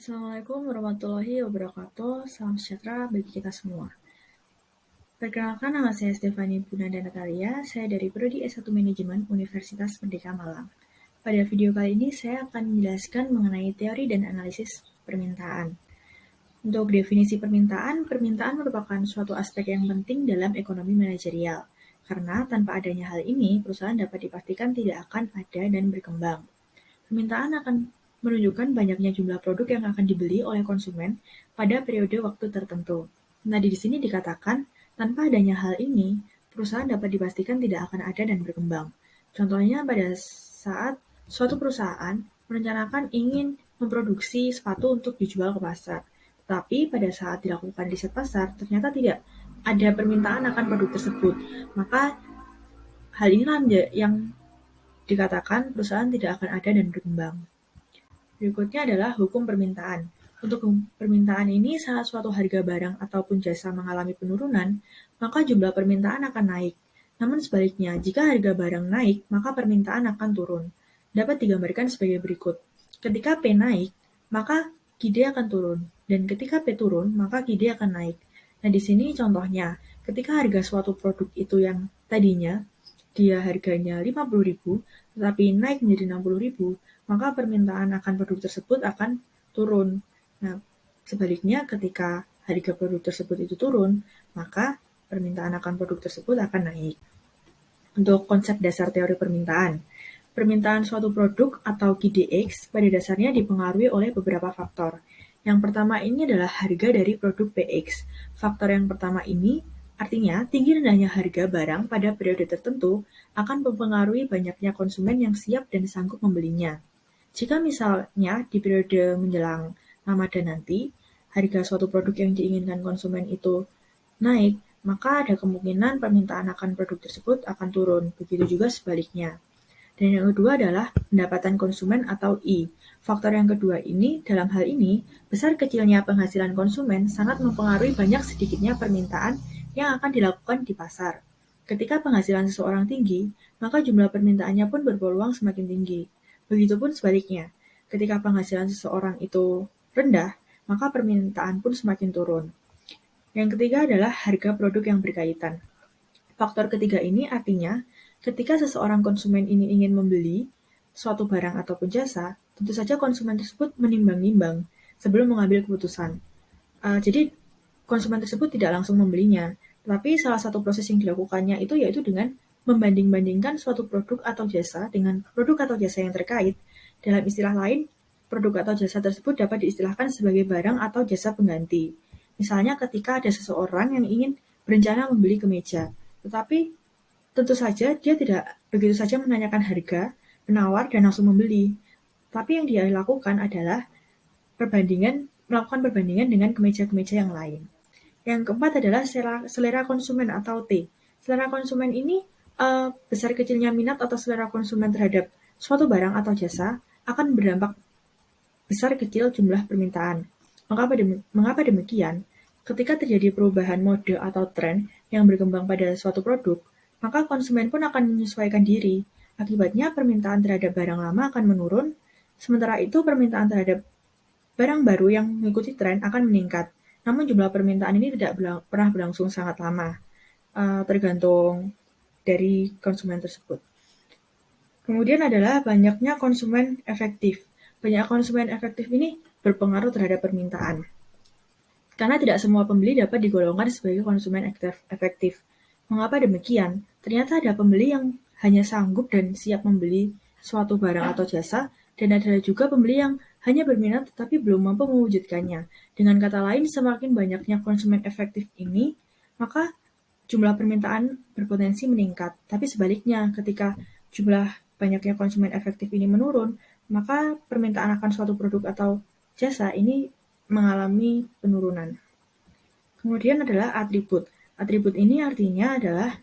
Assalamualaikum warahmatullahi wabarakatuh. Salam sejahtera bagi kita semua. Perkenalkan, nama saya Stefani Punanda Natalia. Saya dari Prodi S1 Manajemen Universitas Merdeka Malang. Pada video kali ini, saya akan menjelaskan mengenai teori dan analisis permintaan. Untuk definisi permintaan, permintaan merupakan suatu aspek yang penting dalam ekonomi manajerial. Karena tanpa adanya hal ini, perusahaan dapat dipastikan tidak akan ada dan berkembang. Permintaan akan menunjukkan banyaknya jumlah produk yang akan dibeli oleh konsumen pada periode waktu tertentu. Nah, di sini dikatakan, tanpa adanya hal ini, perusahaan dapat dipastikan tidak akan ada dan berkembang. Contohnya pada saat suatu perusahaan merencanakan ingin memproduksi sepatu untuk dijual ke pasar. Tapi pada saat dilakukan riset pasar, ternyata tidak ada permintaan akan produk tersebut. Maka hal inilah yang dikatakan perusahaan tidak akan ada dan berkembang. Berikutnya adalah hukum permintaan. Untuk permintaan ini, saat suatu harga barang ataupun jasa mengalami penurunan, maka jumlah permintaan akan naik. Namun sebaliknya, jika harga barang naik, maka permintaan akan turun. Dapat digambarkan sebagai berikut. Ketika P naik, maka QD akan turun. Dan ketika P turun, maka QD akan naik. Nah, di sini contohnya, ketika harga suatu produk itu yang tadinya dia harganya 50.000, tetapi naik menjadi 60.000, maka permintaan akan produk tersebut akan turun. Nah, sebaliknya ketika harga produk tersebut itu turun, maka permintaan akan produk tersebut akan naik. Untuk konsep dasar teori permintaan, permintaan suatu produk atau QDX pada dasarnya dipengaruhi oleh beberapa faktor. Yang pertama ini adalah harga dari produk PX. Faktor yang pertama ini artinya tinggi rendahnya harga barang pada periode tertentu akan mempengaruhi banyaknya konsumen yang siap dan sanggup membelinya. Jika misalnya di periode menjelang Ramadan nanti, harga suatu produk yang diinginkan konsumen itu naik, maka ada kemungkinan permintaan akan produk tersebut akan turun. Begitu juga sebaliknya. Dan yang kedua adalah pendapatan konsumen atau I. Faktor yang kedua ini, dalam hal ini, besar kecilnya penghasilan konsumen sangat mempengaruhi banyak sedikitnya permintaan yang akan dilakukan di pasar. Ketika penghasilan seseorang tinggi, maka jumlah permintaannya pun berpeluang semakin tinggi. Begitupun sebaliknya, ketika penghasilan seseorang itu rendah, maka permintaan pun semakin turun. Yang ketiga adalah harga produk yang berkaitan. Faktor ketiga ini artinya, ketika seseorang konsumen ini ingin membeli suatu barang ataupun jasa, tentu saja konsumen tersebut menimbang-nimbang sebelum mengambil keputusan. Jadi, konsumen tersebut tidak langsung membelinya, tetapi salah satu proses yang dilakukannya itu yaitu dengan membanding-bandingkan suatu produk atau jasa dengan produk atau jasa yang terkait. Dalam istilah lain, produk atau jasa tersebut dapat diistilahkan sebagai barang atau jasa pengganti. Misalnya ketika ada seseorang yang ingin berencana membeli kemeja, tetapi tentu saja dia tidak begitu saja menanyakan harga, menawar, dan langsung membeli. Tapi yang dia lakukan adalah melakukan perbandingan dengan kemeja-kemeja yang lain. Yang keempat adalah selera konsumen atau T. Selera konsumen ini besar kecilnya minat atau selera konsumen terhadap suatu barang atau jasa akan berdampak besar kecil jumlah permintaan. Mengapa demikian? Ketika terjadi perubahan mode atau tren yang berkembang pada suatu produk, maka konsumen pun akan menyesuaikan diri. Akibatnya permintaan terhadap barang lama akan menurun, sementara itu permintaan terhadap barang baru yang mengikuti tren akan meningkat. Namun jumlah permintaan ini tidak pernah berlangsung sangat lama, tergantung dari konsumen tersebut. Kemudian adalah banyaknya konsumen efektif. Banyak konsumen efektif ini berpengaruh terhadap permintaan. Karena tidak semua pembeli dapat digolongkan sebagai konsumen efektif. Mengapa demikian? Ternyata ada pembeli yang hanya sanggup dan siap membeli suatu barang atau jasa, dan ada juga pembeli yang hanya berminat tetapi belum mampu mewujudkannya. Dengan kata lain, semakin banyaknya konsumen efektif ini, maka jumlah permintaan berpotensi meningkat. Tapi sebaliknya, ketika jumlah banyaknya konsumen efektif ini menurun, maka permintaan akan suatu produk atau jasa ini mengalami penurunan. Kemudian adalah atribut. Atribut ini artinya adalah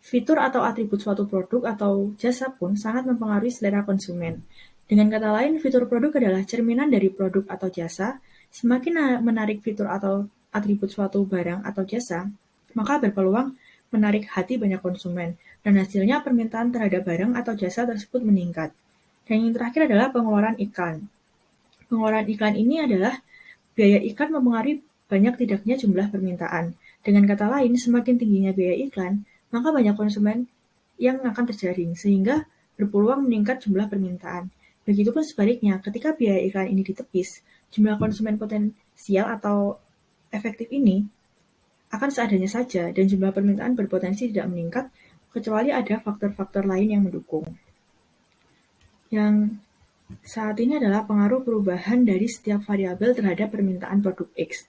fitur atau atribut suatu produk atau jasa pun sangat mempengaruhi selera konsumen. Dengan kata lain, fitur produk adalah cerminan dari produk atau jasa. Semakin menarik fitur atau atribut suatu barang atau jasa, maka berpeluang menarik hati banyak konsumen, dan hasilnya permintaan terhadap barang atau jasa tersebut meningkat. Dan yang terakhir adalah pengeluaran iklan. Pengeluaran iklan ini adalah biaya iklan mempengaruhi banyak tidaknya jumlah permintaan. Dengan kata lain, semakin tingginya biaya iklan, maka banyak konsumen yang akan terjaring, sehingga berpeluang meningkat jumlah permintaan. Begitupun sebaliknya, ketika biaya iklan ini ditepis, jumlah konsumen potensial atau efektif ini akan seadanya saja dan jumlah permintaan berpotensi tidak meningkat kecuali ada faktor-faktor lain yang mendukung. Yang saat ini adalah pengaruh perubahan dari setiap variabel terhadap permintaan produk X.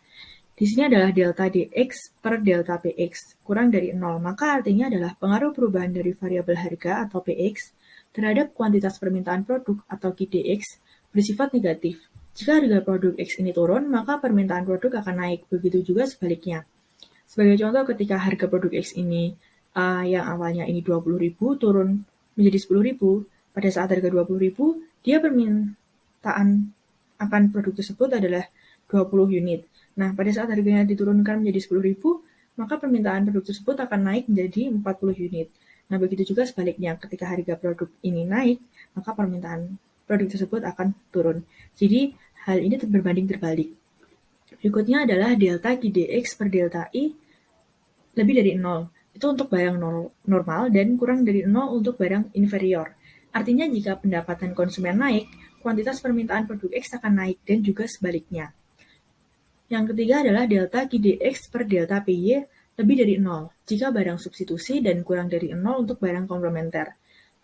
Di sini adalah delta Dx per delta Px kurang dari 0, maka artinya adalah pengaruh perubahan dari variabel harga atau Px terhadap kuantitas permintaan produk atau QDX bersifat negatif. Jika harga produk X ini turun, maka permintaan produk akan naik, begitu juga sebaliknya. Sebagai contoh, ketika harga produk X ini yang awalnya ini 20.000 turun menjadi 10.000, pada saat harga 20.000, dia permintaan akan produk tersebut adalah 20 unit. Nah, pada saat harganya diturunkan menjadi 10.000, maka permintaan produk tersebut akan naik menjadi 40 unit. Nah, begitu juga sebaliknya, ketika harga produk ini naik, maka permintaan produk tersebut akan turun. Jadi, hal ini berbanding terbalik. Berikutnya adalah delta QDX per delta I lebih dari 0. Itu untuk barang normal dan kurang dari 0 untuk barang inferior. Artinya jika pendapatan konsumen naik, kuantitas permintaan produk X akan naik dan juga sebaliknya. Yang ketiga adalah delta QDX per delta PY lebih dari 0 jika barang substitusi dan kurang dari 0 untuk barang komplementer.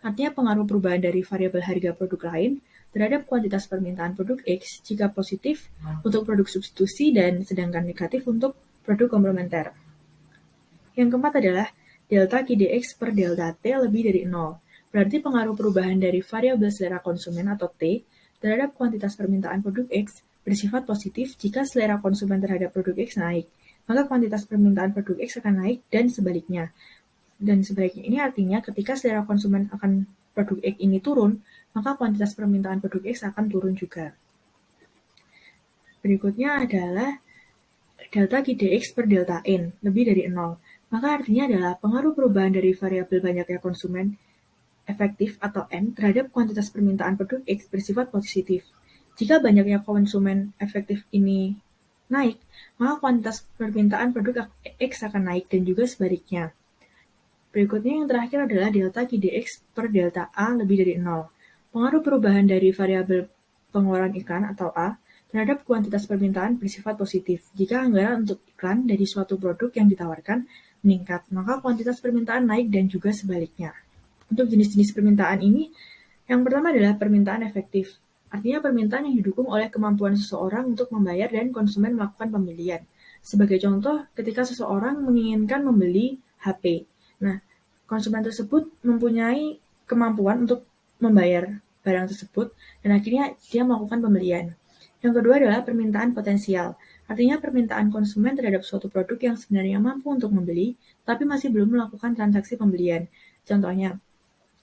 Artinya pengaruh perubahan dari variabel harga produk lain terhadap kuantitas permintaan produk X jika positif untuk produk substitusi dan sedangkan negatif untuk produk komplementer. Yang keempat adalah delta QDX per delta T lebih dari 0. Berarti pengaruh perubahan dari variabel selera konsumen atau T terhadap kuantitas permintaan produk X bersifat positif jika selera konsumen terhadap produk X naik, maka kuantitas permintaan produk X akan naik dan sebaliknya. Dan sebaliknya ini artinya ketika selera konsumen akan produk X ini turun, maka kuantitas permintaan produk X akan turun juga. Berikutnya adalah delta QDX per delta N lebih dari 0. Maka artinya adalah pengaruh perubahan dari variabel banyaknya konsumen efektif atau N terhadap kuantitas permintaan produk X bersifat positif. Jika banyaknya konsumen efektif ini naik, maka kuantitas permintaan produk X akan naik dan juga sebaliknya. Berikutnya yang terakhir adalah delta QDX per delta A lebih dari 0. Pengaruh perubahan dari variabel pengeluaran iklan atau A terhadap kuantitas permintaan bersifat positif. Jika anggaran untuk iklan dari suatu produk yang ditawarkan meningkat, maka kuantitas permintaan naik dan juga sebaliknya. Untuk jenis-jenis permintaan ini, yang pertama adalah permintaan efektif. Artinya permintaan yang didukung oleh kemampuan seseorang untuk membayar dan konsumen melakukan pembelian. Sebagai contoh, ketika seseorang menginginkan membeli HP. Nah, konsumen tersebut mempunyai kemampuan untuk membayar barang tersebut dan akhirnya dia melakukan pembelian. Yang kedua adalah permintaan potensial. Artinya permintaan konsumen terhadap suatu produk yang sebenarnya mampu untuk membeli, tapi masih belum melakukan transaksi pembelian. Contohnya,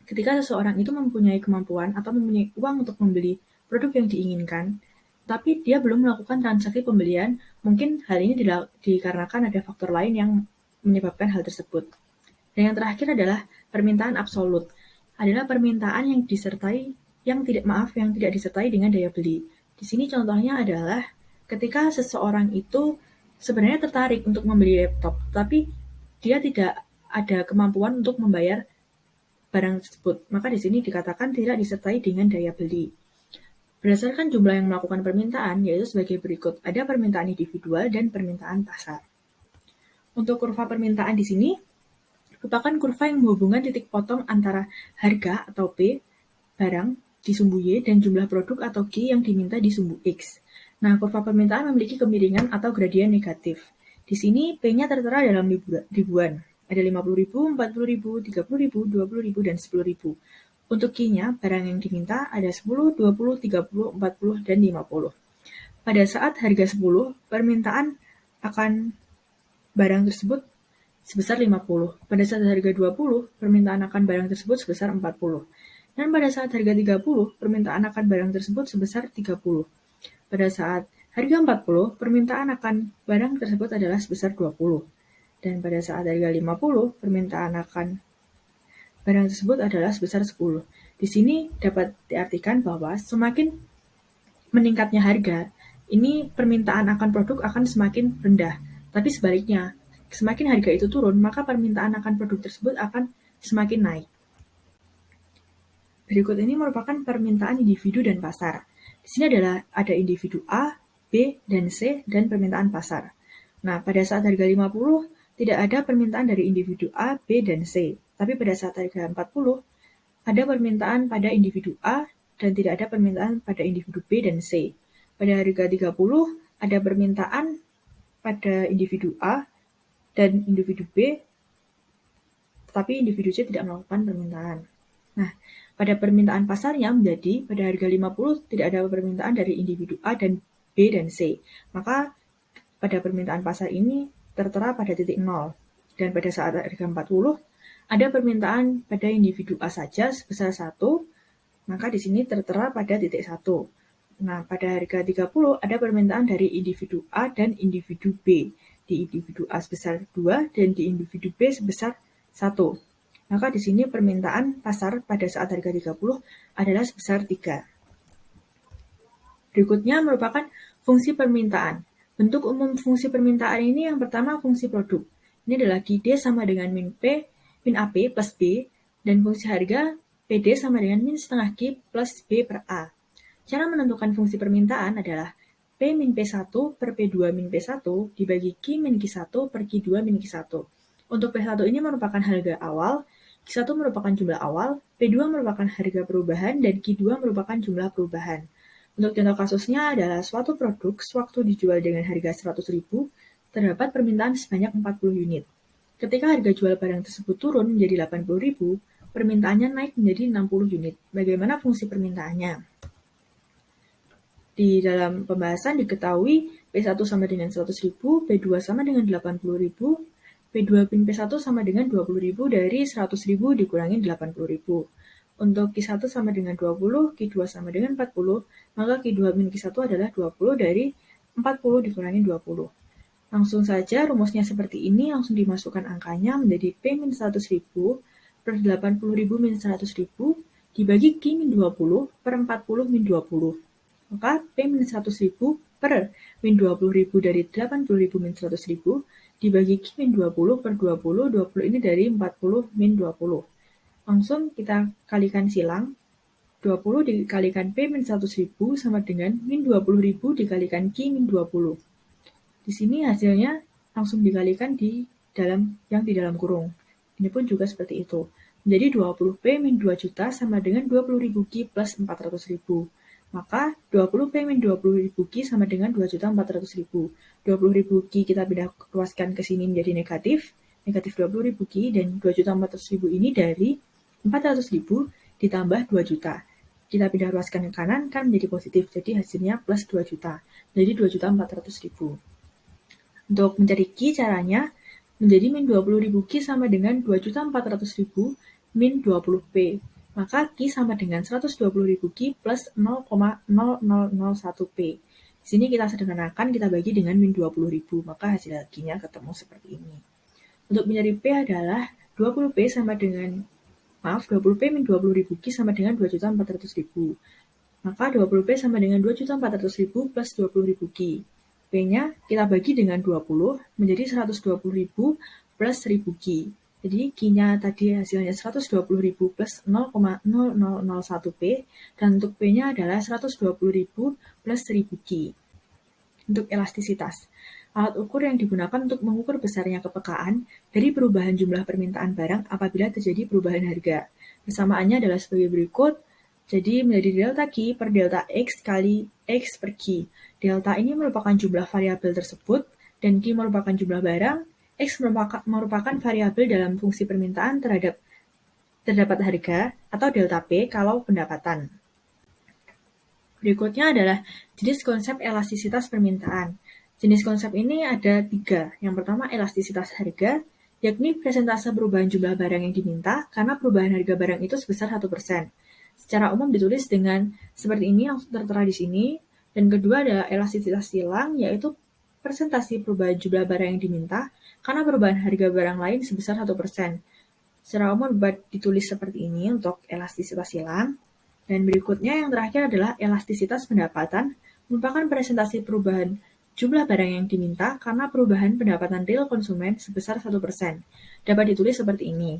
ketika seseorang itu mempunyai kemampuan atau mempunyai uang untuk membeli produk yang diinginkan, tapi dia belum melakukan transaksi pembelian, mungkin hal ini dikarenakan ada faktor lain yang menyebabkan hal tersebut. Dan yang terakhir adalah permintaan absolut. Adalah permintaan yang tidak disertai dengan daya beli. Di sini contohnya adalah ketika seseorang itu sebenarnya tertarik untuk membeli laptop, tapi dia tidak ada kemampuan untuk membayar barang tersebut. Maka di sini dikatakan tidak disertai dengan daya beli. Berdasarkan jumlah yang melakukan permintaan, yaitu sebagai berikut. Ada permintaan individual dan permintaan pasar. Untuk kurva permintaan di sini, merupakan kurva yang menghubungkan titik potong antara harga atau P barang di sumbu Y dan jumlah produk atau Q yang diminta di sumbu X. Nah, kurva permintaan memiliki kemiringan atau gradien negatif. Di sini P-nya tertera dalam ribuan. Ada 50.000, 40.000, 30.000, 20.000, dan 10.000. Untuk Q-nya, barang yang diminta ada 10, 20, 30, 40, dan 50. Pada saat harga 10, permintaan akan barang tersebut sebesar 50. Pada saat harga 20, permintaan akan barang tersebut sebesar 40. Dan pada saat harga 30, permintaan akan barang tersebut sebesar 30. Pada saat harga 40, permintaan akan barang tersebut adalah sebesar 20. Dan pada saat harga 50, permintaan akan barang tersebut adalah sebesar 10. Di sini dapat diartikan bahwa semakin meningkatnya harga, ini permintaan akan produk akan semakin rendah. Tapi sebaliknya, semakin harga itu turun, maka permintaan akan produk tersebut akan semakin naik. Berikut ini merupakan permintaan individu dan pasar. Di sini ada individu A, B, dan C, dan permintaan pasar. Nah, pada saat harga 50, tidak ada permintaan dari individu A, B, dan C. Tapi pada saat harga 40, ada permintaan pada individu A, dan tidak ada permintaan pada individu B dan C. Pada harga 30, ada permintaan pada individu A dan individu B, tetapi individu C tidak melakukan permintaan. Nah, pada permintaan pasarnya menjadi pada harga 50 tidak ada permintaan dari individu A dan B dan C. Maka pada permintaan pasar ini tertera pada titik 0. Dan pada saat harga 40 ada permintaan pada individu A saja sebesar 1, maka di sini tertera pada titik 1. Nah, pada harga 30 ada permintaan dari individu A dan individu B. Di individu A sebesar 2 dan di individu B sebesar 1. Maka di sini permintaan pasar pada saat harga 30 adalah sebesar 3. Berikutnya merupakan fungsi permintaan. Bentuk umum fungsi permintaan ini yang pertama fungsi produk. Ini adalah QD sama dengan min P, min AP plus B, dan fungsi harga PD sama dengan min setengah Q plus B per A. Cara menentukan fungsi permintaan adalah P min P1 per P2 min P1 dibagi Q min Q1 per Q2 min Q1. Untuk P1 ini merupakan harga awal, Q1 merupakan jumlah awal, P2 merupakan harga perubahan, dan Q2 merupakan jumlah perubahan. Untuk contoh kasusnya adalah suatu produk sewaktu dijual dengan harga 100.000, terdapat permintaan sebanyak 40 unit. Ketika harga jual barang tersebut turun menjadi 80.000, permintaannya naik menjadi 60 unit. Bagaimana fungsi permintaannya? Di dalam pembahasan diketahui P1 sama dengan 100.000, P2 sama dengan 80.000, P2 min P1 sama dengan 20.000 dari 100.000 dikurangi 80.000. Untuk Q1 sama dengan 20, Q2 sama dengan 40, maka Q2 min Q1 adalah 20 dari 40 dikurangi 20. Langsung saja rumusnya seperti ini, langsung dimasukkan angkanya menjadi P min 100.000 per 80.000 min 100.000 dibagi Q min 20 per 40 min 20. Maka P min 100.000 per min 20.000 dari 80.000 min 100.000 dibagi Q min 20 per 20, 20 ini dari 40 min 20. Langsung kita kalikan silang, 20 dikalikan P min 100.000 sama dengan min 20.000 dikalikan Q min 20. Di sini hasilnya langsung dikalikan di dalam kurung. Ini pun juga seperti itu. Menjadi 20 P min 2 juta sama dengan 20.000 Q plus 400.000. Maka 20 P min 20.000 Q sama dengan 2.400.000. 20.000 Q kita pindah luaskan ke sini menjadi negatif 20.000 Q, dan 2.400.000 ini dari 400.000 ditambah 2 juta. Kita pindah luaskan ke kanan kan menjadi positif, jadi hasilnya plus 2 juta. Jadi 2.400.000. Untuk mencari Q caranya menjadi min 20.000 Q sama dengan 2.400.000 min 20 P. Maka Q sama dengan 120.000 Q plus 0,0001 P. Di sini kita sederhanakan, kita bagi dengan min 20.000, maka hasil Q-nya ketemu seperti ini. Untuk mencari P adalah 20P sama dengan 20P min 20.000 Q sama dengan 2.400.000. Maka 20P sama dengan 2.400.000 plus 20.000 Q. P-nya kita bagi dengan 20 menjadi 120.000 plus 1.000 Q. Jadi Q-nya tadi hasilnya 120.000 plus 0,0001 P, dan untuk P-nya adalah 120.000 plus 1.000 Q. Untuk elastisitas, alat ukur yang digunakan untuk mengukur besarnya kepekaan dari perubahan jumlah permintaan barang apabila terjadi perubahan harga. Persamaannya adalah sebagai berikut. Jadi menjadi delta Q per delta X kali X per Q. Delta ini merupakan jumlah variabel tersebut, dan Q merupakan jumlah barang, X merupakan variabel dalam fungsi permintaan terdapat harga, atau delta P kalau pendapatan. Berikutnya adalah jenis konsep elastisitas permintaan. Jenis konsep ini ada 3. Yang pertama elastisitas harga, yakni persentase perubahan jumlah barang yang diminta karena perubahan harga barang itu sebesar 1%. Secara umum ditulis dengan seperti ini yang tertera di sini. Dan kedua adalah elastisitas silang, yaitu persentase perubahan jumlah barang yang diminta karena perubahan harga barang lain sebesar 1%. Secara umum ditulis seperti ini untuk elastisitas silang. Dan berikutnya yang terakhir adalah elastisitas pendapatan, merupakan presentasi perubahan jumlah barang yang diminta karena perubahan pendapatan real konsumen sebesar 1%. Dapat ditulis seperti ini.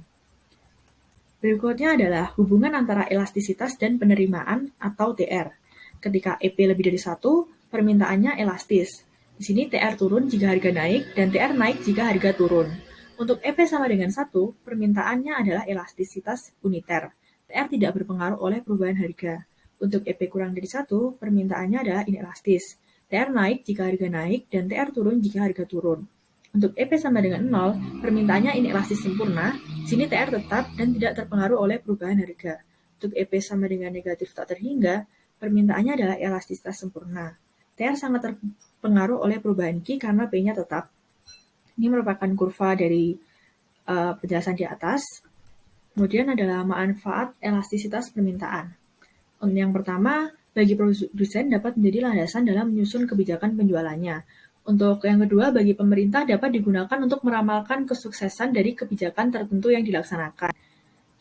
Berikutnya adalah hubungan antara elastisitas dan penerimaan atau TR. Ketika EP lebih dari 1, permintaannya elastis. Di sini TR turun jika harga naik dan TR naik jika harga turun. Untuk EP sama dengan 1, permintaannya adalah elastisitas uniter. TR tidak berpengaruh oleh perubahan harga. Untuk EP kurang dari 1, permintaannya adalah inelastis. TR naik jika harga naik dan TR turun jika harga turun. Untuk EP sama dengan 0, permintaannya inelastis sempurna, di sini TR tetap dan tidak terpengaruh oleh perubahan harga. Untuk EP sama dengan negatif tak terhingga, permintaannya adalah elastisitas sempurna. TR sangat terpengaruh oleh perubahan Q karena P-nya tetap. Ini merupakan kurva dari penjelasan di atas. Kemudian adalah manfaat elastisitas permintaan. Yang pertama, bagi produsen dapat menjadi landasan dalam menyusun kebijakan penjualannya. Untuk yang kedua, bagi pemerintah dapat digunakan untuk meramalkan kesuksesan dari kebijakan tertentu yang dilaksanakan.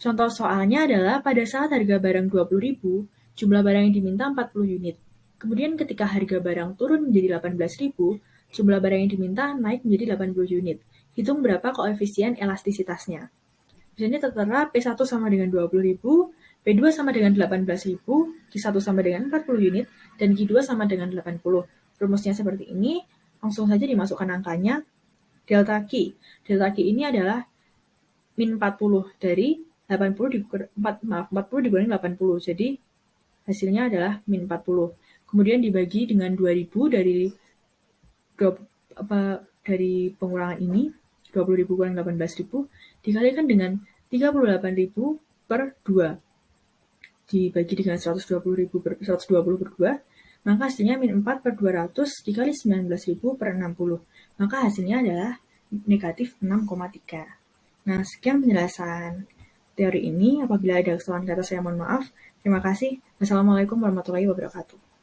Contoh soalnya adalah pada saat harga barang 20.000, jumlah barang yang diminta 40 unit. Kemudian ketika harga barang turun menjadi 18.000, jumlah barang yang diminta naik menjadi 80 unit. Hitung berapa koefisien elastisitasnya. Di sini tertera P1 sama dengan 20.000, P2 sama dengan 18.000, Q1 sama dengan 40 unit, dan Q2 sama dengan 80. Rumusnya seperti ini, langsung saja dimasukkan angkanya. Delta Q. Delta Q ini adalah min 40 dari 40 dikurangi 80. Jadi hasilnya adalah min 40. Kemudian dibagi dengan 2000 dari pengurangan ini, 20.000 kurang 18.000, dikalikan dengan 38.000 per 2. Dibagi dengan 120.000 per 120 per 2, maka hasilnya min 4 per 200 dikali 19.000 per 60. Maka hasilnya adalah negatif 6,3. Nah, sekian penjelasan teori ini. Apabila ada kesalahan kata saya mohon maaf. Terima kasih. Wassalamualaikum warahmatullahi wabarakatuh.